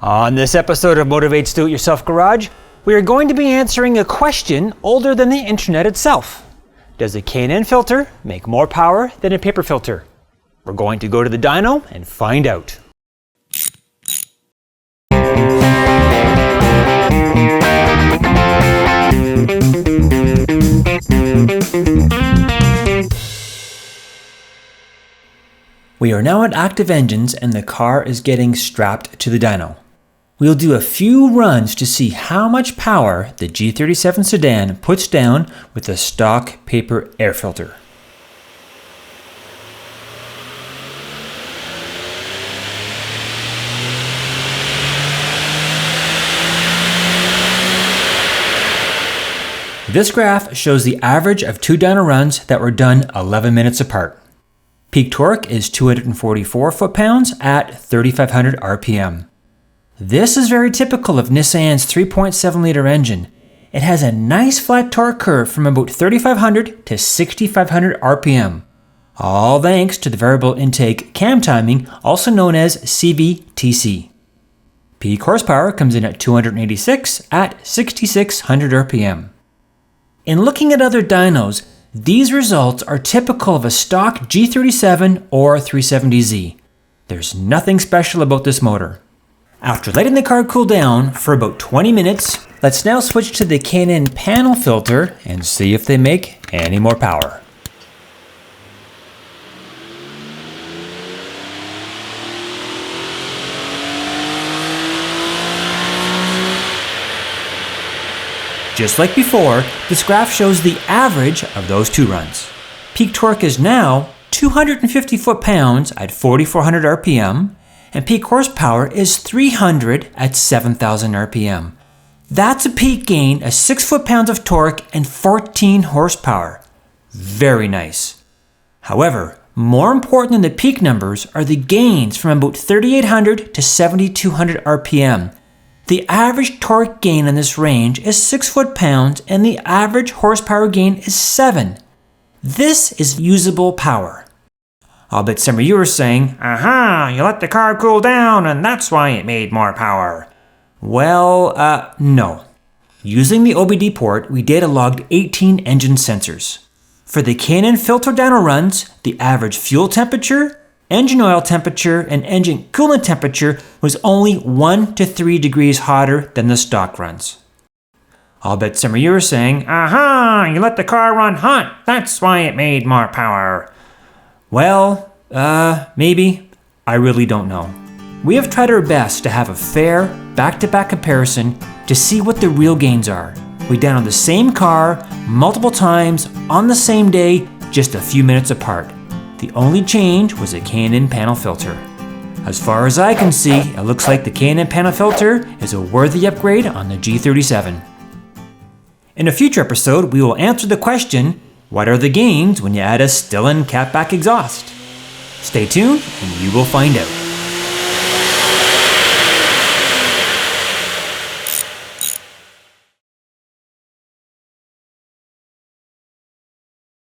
On this episode of Motorvate's Do-It-Yourself Garage, we are going to be answering a question older than the internet itself. Does a K&N filter make more power than a paper filter? We're going to go to the dyno and find out. We are now at active engines and the car is getting strapped to the dyno. We'll do a few runs to see how much power the G37 sedan puts down with the stock paper air filter. This graph shows the average of two dyno runs that were done 11 minutes apart. Peak torque is 244 foot-pounds at 3,500 RPM. This is very typical of Nissan's 3.7-liter engine. It has a nice flat torque curve from about 3,500 to 6,500 RPM. All thanks to the variable intake cam timing, also known as CVTC. Peak horsepower comes in at 286 at 6,600 RPM. In looking at other dynos, these results are typical of a stock G37 or 370Z. There's nothing special about this motor. After letting the car cool down for about 20 minutes, let's now switch to the K&N panel filter and see if they make any more power. Just like before, this graph shows the average of those two runs. Peak torque is now 250 foot-pounds at 4,400 RPM, and peak horsepower is 300 at 7,000 RPM. That's a peak gain of 6 foot-pounds of torque and 14 horsepower. Very nice. However, more important than the peak numbers are the gains from about 3,800 to 7,200 RPM. The average torque gain in this range is 6 foot-pounds and the average horsepower gain is 7. This is usable power. I'll bet some of you are saying, "Aha, you let the car cool down and that's why it made more power." Well, no. Using the OBD port, we data logged 18 engine sensors. For the K&N filter dyno runs, the average fuel temperature, engine oil temperature, and engine coolant temperature was only 1 to 3 degrees hotter than the stock runs. I'll bet some of you are saying, "Aha, you let the car run hot, that's why it made more power." Well, maybe. I really don't know. We have tried our best to have a fair, back-to-back comparison to see what the real gains are. We dynoed the same car multiple times on the same day, just a few minutes apart. The only change was a K&N panel filter. As far as I can see, it looks like the K&N panel filter is a worthy upgrade on the G37. In a future episode, we will answer the question, what are the gains when you add a Stillen catback exhaust? Stay tuned and you will find out.